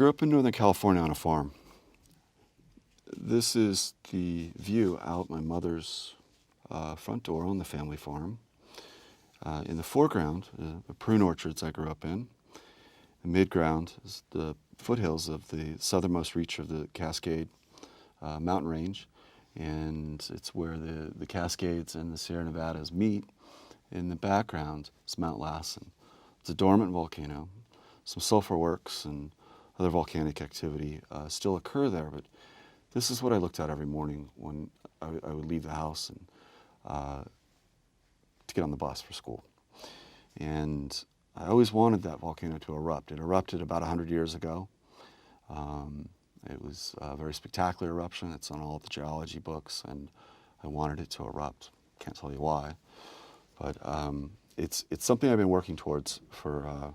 grew up in Northern California on a farm. This is the view out my mother's front door on the family farm. In the foreground, the prune orchards I grew up in. The midground is the foothills of the southernmost reach of the Cascade mountain range, and it's where the Cascades and the Sierra Nevadas meet. In the background is Mount Lassen. It's a dormant volcano. Some sulfur works and other volcanic activity still occur there, but this is what I looked at every morning when I would leave the house and to get on the bus for school. And I always wanted that volcano to erupt. It erupted about 100 years ago. It was a very spectacular eruption. It's on all the geology books, and I wanted it to erupt. Can't tell you why, but it's something I've been working towards for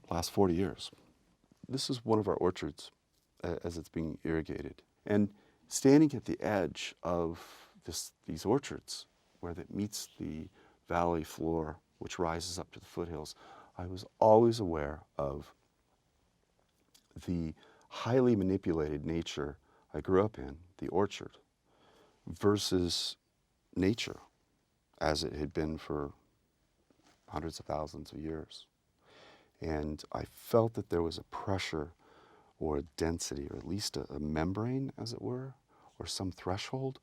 the last 40 years. This is one of our orchards as it's being irrigated. And standing at the edge of these orchards, where it meets the valley floor, which rises up to the foothills, I was always aware of the highly manipulated nature I grew up in, the orchard, versus nature as it had been for hundreds of thousands of years. And I felt that there was a pressure or a density, or at least a membrane, as it were, or some threshold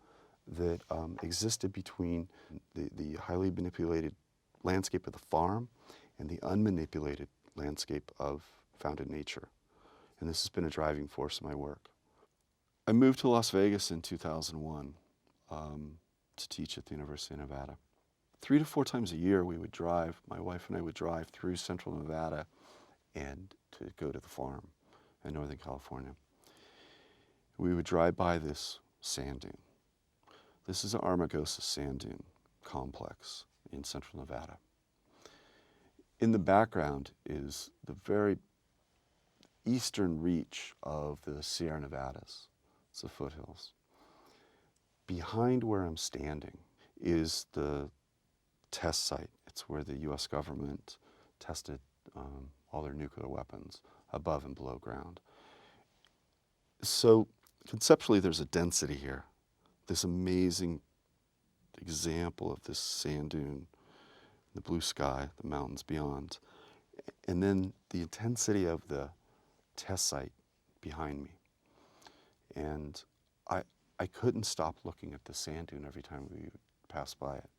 that existed between the highly manipulated landscape of the farm and the unmanipulated landscape found in nature. And this has been a driving force in my work. I moved to Las Vegas in 2001 to teach at the University of Nevada. 3 to 4 times a year we would drive, my wife and I would drive through central Nevada and to go to the farm in Northern California. We would drive by this sand dune. This is an Magusis sand dune complex in central Nevada. In the background is the very eastern reach of the Sierra Nevadas. It's the foothills. Behind where I'm standing is the test site. It's where the U.S. government tested all their nuclear weapons above and below ground. So conceptually, there's a density here. This amazing example of this sand dune, the blue sky, the mountains beyond, and then the intensity of the test site behind me. And I couldn't stop looking at the sand dune every time we would pass by it.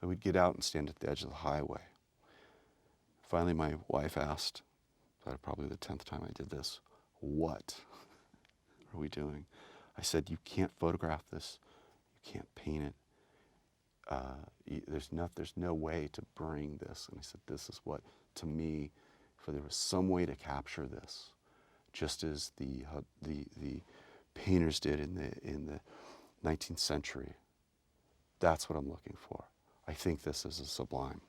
I would get out and stand at the edge of the highway. Finally, my wife asked, probably the 10th time I did this, "What are we doing?" I said, "You can't photograph this. You can't paint it. There's no way to bring this." And I said, "This is what, to me, for there was some way to capture this, just as the painters did in the 19th century. That's what I'm looking for. I think this is a sublime."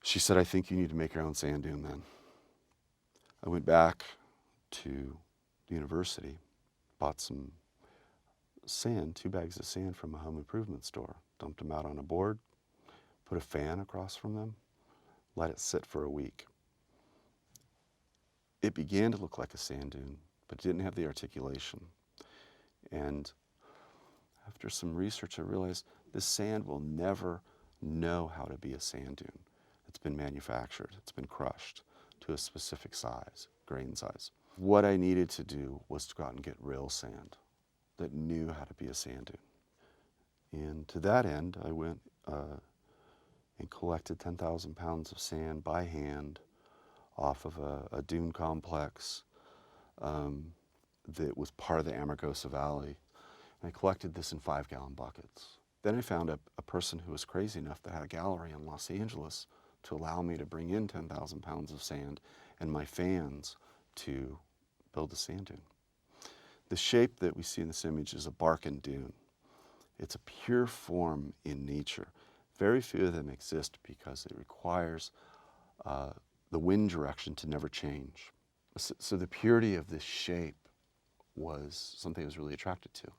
She said, "I think you need to make your own sand dune then." I went back to the university, bought some sand, 2 bags of sand from a home improvement store, dumped them out on a board, put a fan across from them, let it sit for a week. It began to look like a sand dune, but it didn't have the articulation. And after some research, I realized this sand will never know how to be a sand dune. It's been manufactured, it's been crushed to a specific size, grain size. What I needed to do was to go out and get real sand that knew how to be a sand dune. And to that end, I went and collected 10,000 pounds of sand by hand off of a dune complex that was part of the Amargosa Valley. And I collected this in 5-gallon buckets. Then I found a person who was crazy enough that had a gallery in Los Angeles to allow me to bring in 10,000 pounds of sand and my fans to build a sand dune. The shape that we see in this image is a barken dune. It's a pure form in nature. Very few of them exist because it requires the wind direction to never change. So the purity of this shape was something I was really attracted to.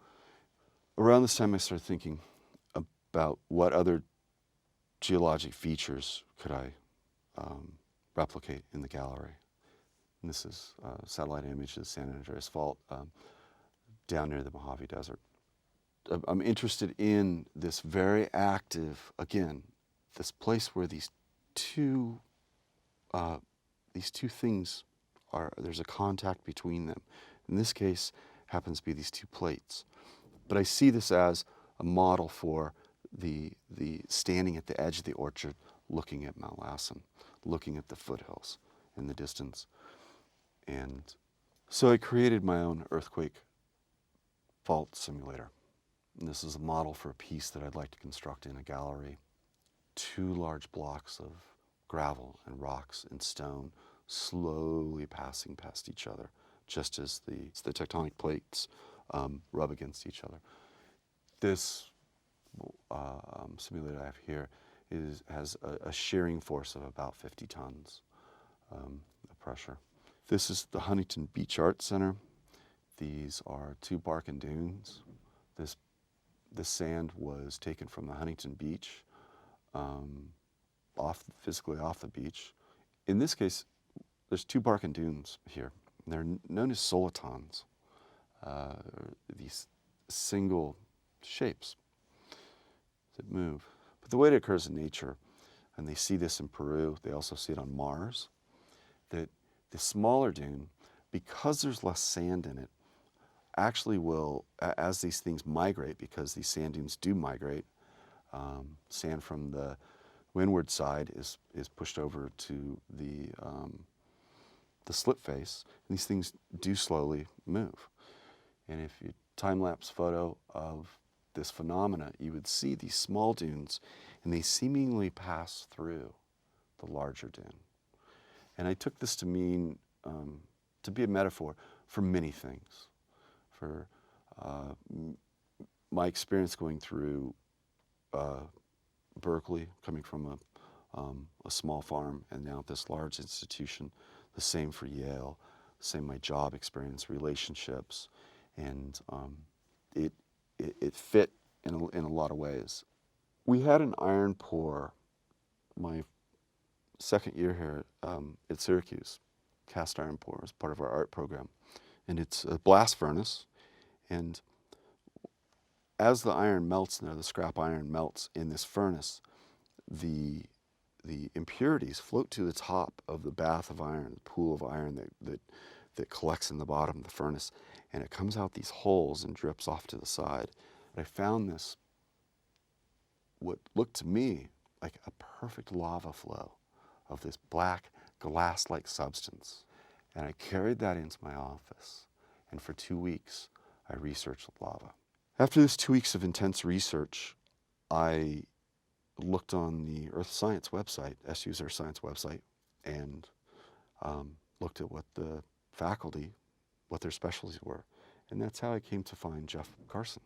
Around this time I started thinking about what other geologic features could I replicate in the gallery. And this is satellite image of San Andreas Fault down near the Mojave Desert. I'm interested in this very active, again, this place where these two things there's a contact between them. In this case, happens to be these two plates. But I see this as a model for the standing at the edge of the orchard, looking at Mount Lassen, looking at the foothills in the distance. And so I created my own earthquake fault simulator. And this is a model for a piece that I'd like to construct in a gallery. 2 large blocks of gravel and rocks and stone slowly passing past each other, just as the tectonic plates rub against each other. This simulator I have here has a shearing force of about 50 tons of pressure. This is the Huntington Beach Art Center. These are 2 bark and dunes. This sand was taken from the Huntington Beach, physically off the beach. In this case, there's 2 bark and dunes here. They're known as solitons, these single shapes that move. But the way it occurs in nature, and they see this in Peru, they also see it on Mars, that the smaller dune, because there's less sand in it, actually will, as these things migrate, because these sand dunes do migrate, sand from the windward side is pushed over to the slip face, and these things do slowly move. And if you time-lapse photo of this phenomena, you would see these small dunes, and they seemingly pass through the larger dune. And I took this to mean, to be a metaphor for many things. For my experience going through Berkeley, coming from a small farm and now at this large institution, the same for Yale, same my job experience, relationships, and it fit in a lot of ways. We had an iron pour my second year here at Syracuse. Cast iron pour as part of our art program, and it's a blast furnace. And as the iron melts in there, the scrap iron melts in this furnace, the impurities float to the top of the bath of iron, the pool of iron that collects in the bottom of the furnace, and it comes out these holes and drips off to the side. I found this, what looked to me like a perfect lava flow of this black glass-like substance. And I carried that into my office, and for 2 weeks, I researched lava. After this 2 weeks of intense research, I looked on the Earth Science website, SU's Earth Science website, and looked at what the faculty, what their specialties were. And that's how I came to find Jeff Carson.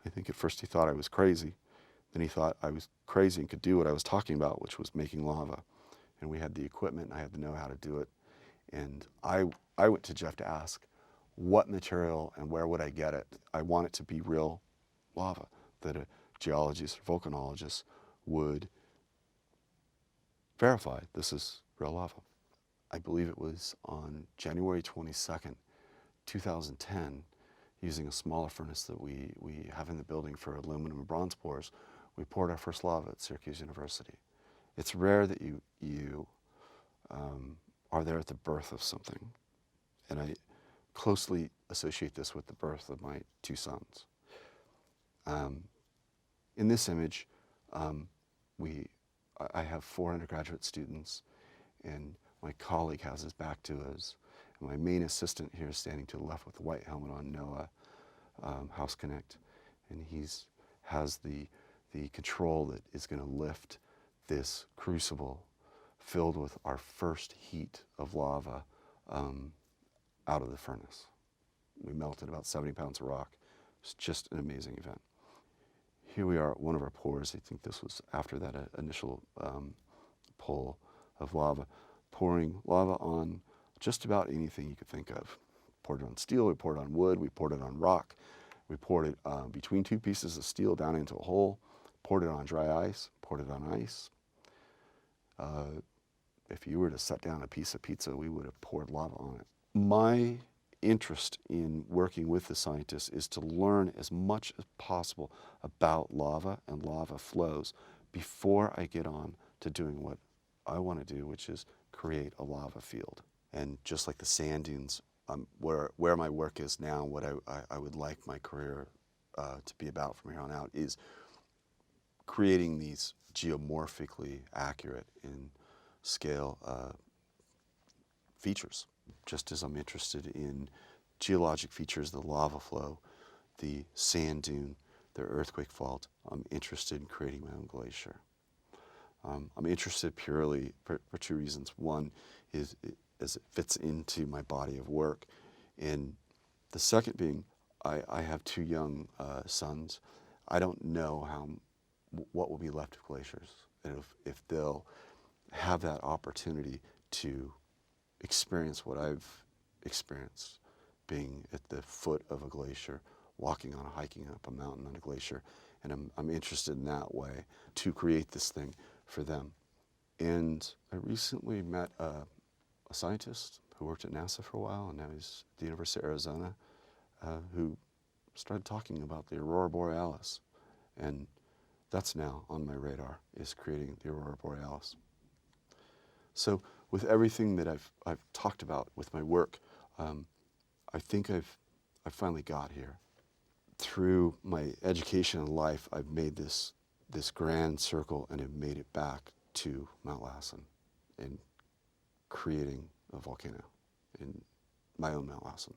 I think at first he thought I was crazy. Then he thought I was crazy and could do what I was talking about, which was making lava. And we had the equipment, and I had to know how to do it. And I went to Jeff to ask, what material and where would I get it? I want it to be real lava, that a geologist or volcanologist would verify this is real lava. I believe it was on January 22nd, 2010, using a smaller furnace that we have in the building for aluminum and bronze pours, we poured our first lava at Syracuse University. It's rare that you are there at the birth of something. And I closely associate this with the birth of my 2 sons. In this image, I have 4 undergraduate students, and my colleague has his back to us. And my main assistant here is standing to the left with the white helmet on, Noah House Connect, and has the control that is going to lift this crucible filled with our first heat of lava out of the furnace. We melted about 70 pounds of rock. It's just an amazing event. Here we are at one of our pours. I think this was after that initial pull of lava, pouring lava on just about anything you could think of. Poured it on steel, we poured it on wood, we poured it on rock, we poured it between 2 pieces of steel down into a hole, poured it on dry ice, poured it on ice. if you were to set down a piece of pizza, we would have poured lava on it. My interest in working with the scientists is to learn as much as possible about lava and lava flows before I get on to doing what I want to do, which is create a lava field. And just like the sand dunes, where my work is now, what I would like my career to be about from here on out is creating these geomorphically accurate in scale features. Just as I'm interested in geologic features, the lava flow, the sand dune, the earthquake fault, I'm interested in creating my own glacier. I'm interested purely for two reasons. One is as it fits into my body of work, and the second being I have two young sons. I don't know what will be left of glaciers, and if they'll have that opportunity to experience what I've experienced, being at the foot of a glacier, walking on, hiking up a mountain on a glacier, and I'm interested in that way to create this thing for them. And I recently met a scientist who worked at NASA for a while, and now he's at the University of Arizona, who started talking about the aurora borealis, and that's now on my radar, is creating the aurora borealis. So with everything that I've talked about with my work, I think I've finally got here. Through my education and life, I've made this grand circle and have made it back to Mount Lassen and creating a volcano in my own Mount Lassen.